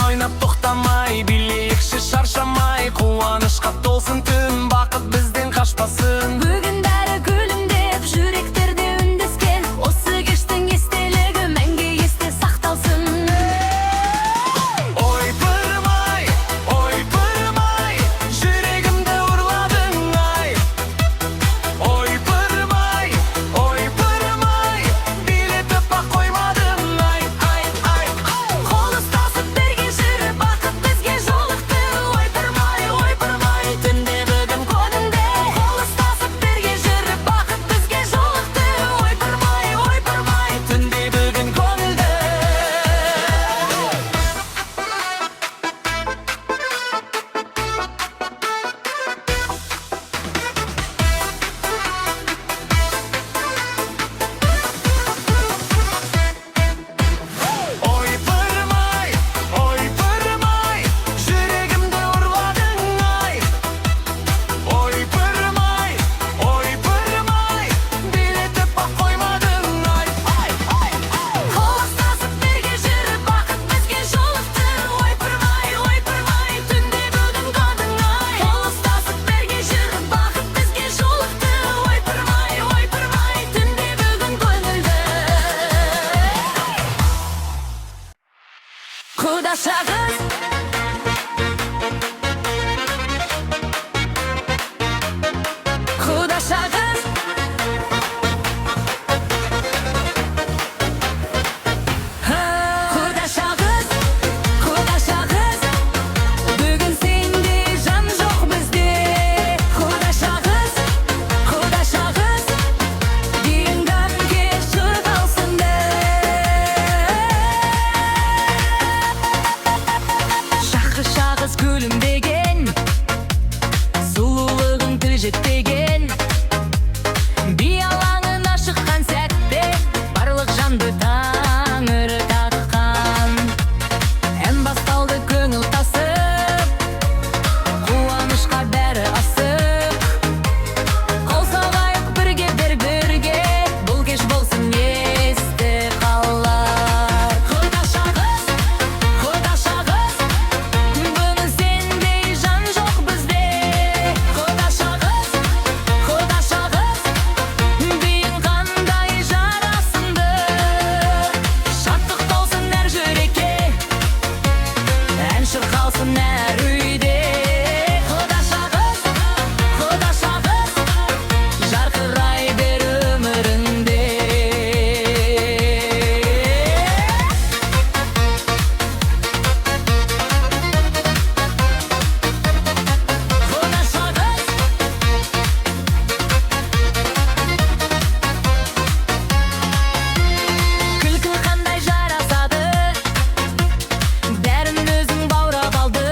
ойнап тоқтамай, билейікші шаршамай. Қуанышқа толсын түн, бақыт бізден қашпасын. Бүгін бәрі күлімдеп, жүректерде үндескен, осы кештің естелігі мәңгі есте сақталсын. Ойпырмай, жүрегімді ұрладың ай. Ойпырмай, билетіп ақ қоймадың ай. Қол ұстасып бірге жүріп, бақыт бізге жолықты. Ойпырмай, түнде бүгін көніңде. Қол ұстасып бірге жүріп, бақыт бізге жолықты. Ойпырмай, түнде бүгін көңілді. Ойпырмай, жүрегімді ұрладың ай. Ойпырмай, билетіп ақ қоймадың ай. Қол ұстасып бірге жүріп, бақыт бізге жолықты. Ойпырмай, түнде бүгін көндің ай. Қол ұстасып бірге жүріп, бақыт бізге жолықты. Ойпырмай, түнде бүгін көңілді. Құдаша қыз, құдаша қыз, құдаша қыз, бүгін сенде жан жоқ бізде. Құдаша қыз, дейін гәпке шырқалсынды. Шақырша қыз күлімдеген, сұлулығың тіл жетпеген. Би алаңына шыққан сәтте, барлық жанды таңыры таққан. Ән басталды көңіл тасып, қуанышқа бәрі асып. Қол соғайық бірге, бұл кеш болсын есте қалар. Құдаша қыз, бүгін сендей жан жоқ бізде. Құдаша қыз, биін қандай жарасымды. Шаттық толсын әр жүрекке, ән шырқалсын әр үйде. Құдаша қыз, жарқырай бер өміріңде. Құдаша қыз, күлкі қандай жарасады, бәрін өзің баурап алды.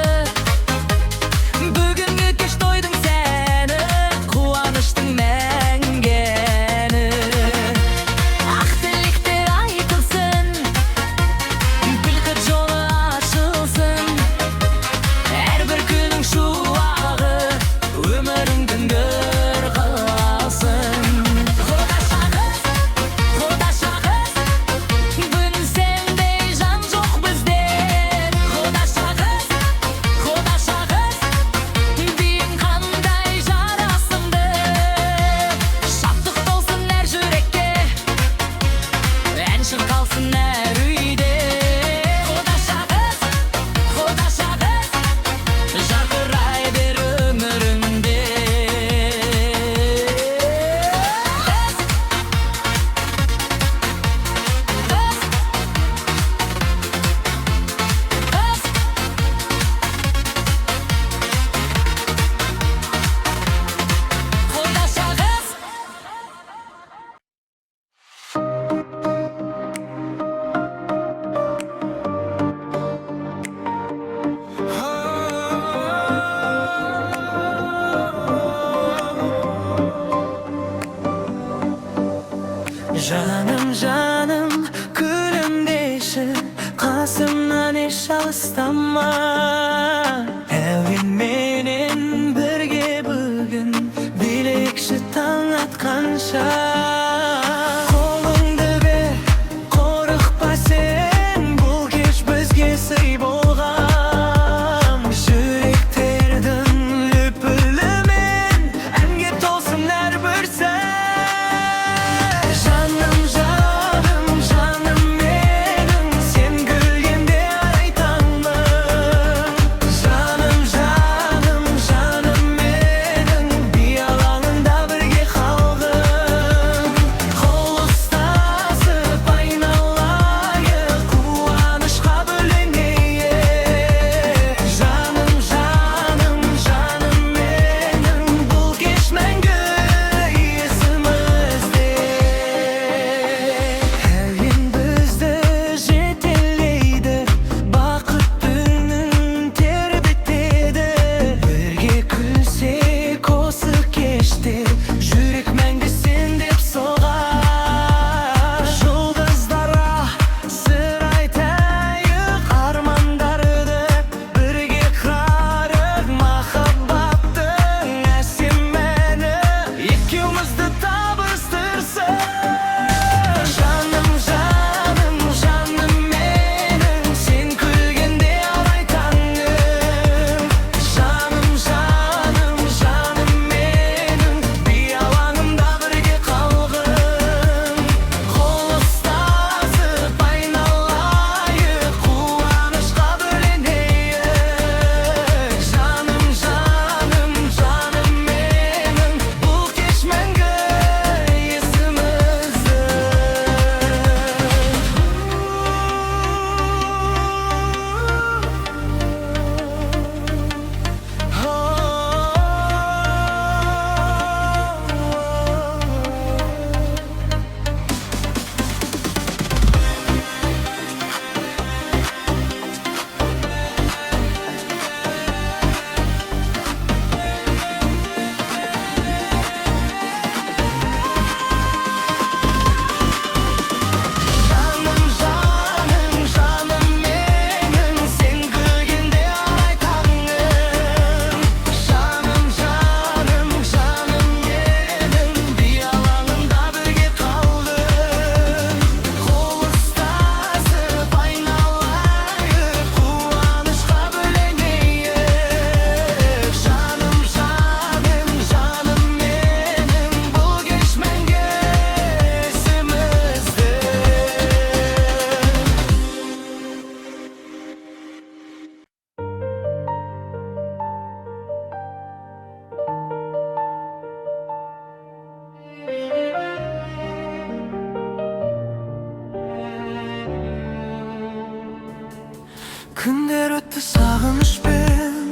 sağınışpен,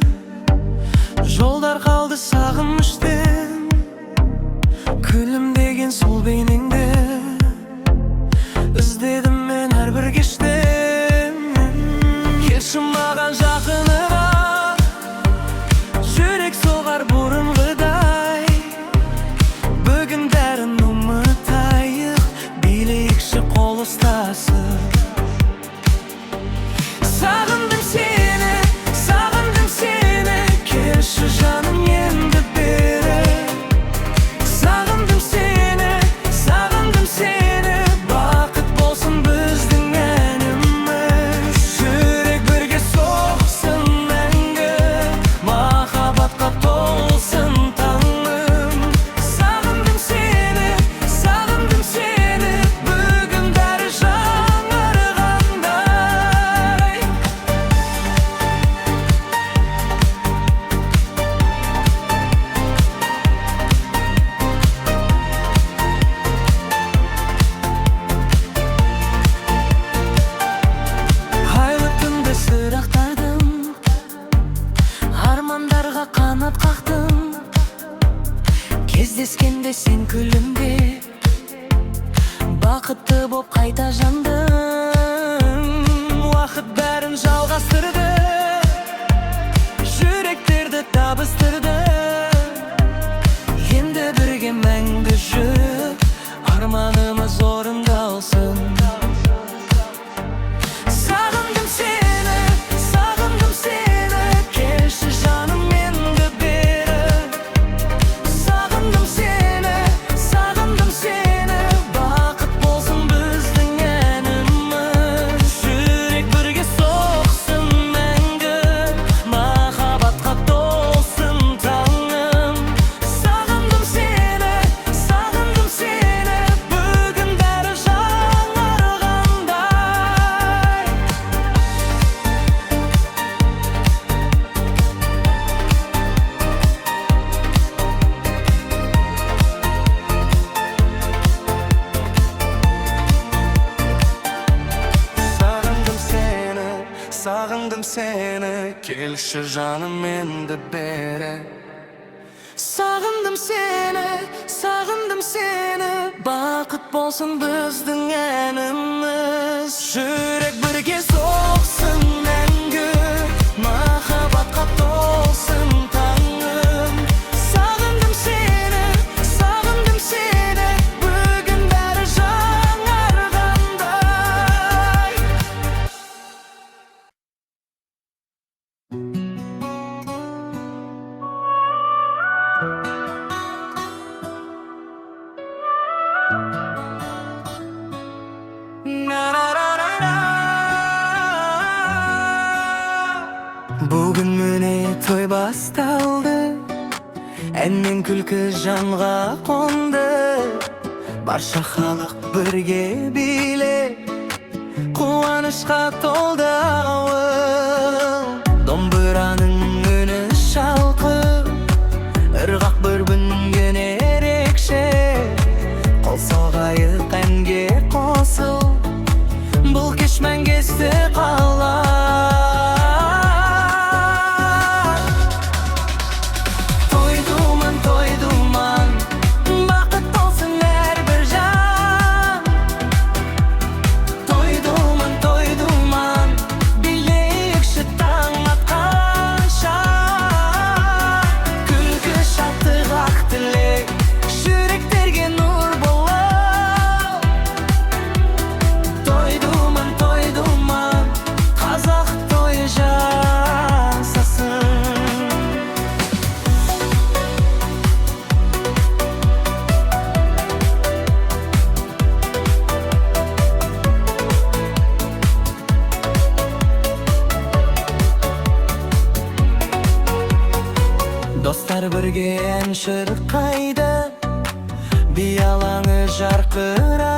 жолдар қалды сағыныштен. Күлімдеген сол бейнеңді іздедім мен әрбір кеште. Келші маған жақынырақ, жүрек соғар бұрынғыдай. Бүгін бәрін ұмытайық, билейікші қол ұстасып. Sağındım seni, келші жаным енді бері. Sağındım seni, бақыт болсын біздің әніміз. Жүрек бірге соқсын мәңгі, махаббатқа толсын таңым. Sağındım seni, бүгін бәрі жаңарғандай. Айлы түнде сырақтардым, армандарға қанат қақтым. Кездескенде сен күлімдеп, бақытты боп қайта жандым. Уақыт бәрін жалғастырды, жүректерді табыстырды. Енді бірге мәңгі жүріп, арманымыз орындалсын. Sağındım seni, келші жаным енді бері. Sağındım seni, бақыт болсын біздің әніміз. Жүрек бірге соқсын мәңгі, махаббатқа толсын таңым. Sağındım seni, бүгін бәрі жаңарғандай. Sağındım seni, келші жаным енді бері. Sağındım seni, бақыт болсын біздің әніміз. Жүрек бірге соқсын мәңгі, махаббатқа толсын таңым. Sağındım seni, бүгін бәрі жаңарғандай. Бүгін міне той басталды, ән мен күлкі жанға қонды. Барша халық бірге билеп, қуанышқа толды ауыл. Домбыраның үні шалқып, ырғақ бір бүнген ерекше. Қол соғайық әнге қосыл, бұл кеш мәңгі есте қалар. Той думан, бақыт болсын әрбір жан. Той думан, билейікші таң атқанша. Күлкі шаттық ақ тілек, жүректерге нұр болып. Той думан, қазақ тойы жасасын. Достар бірге ән шырқайды, би алаңы жарқырайды.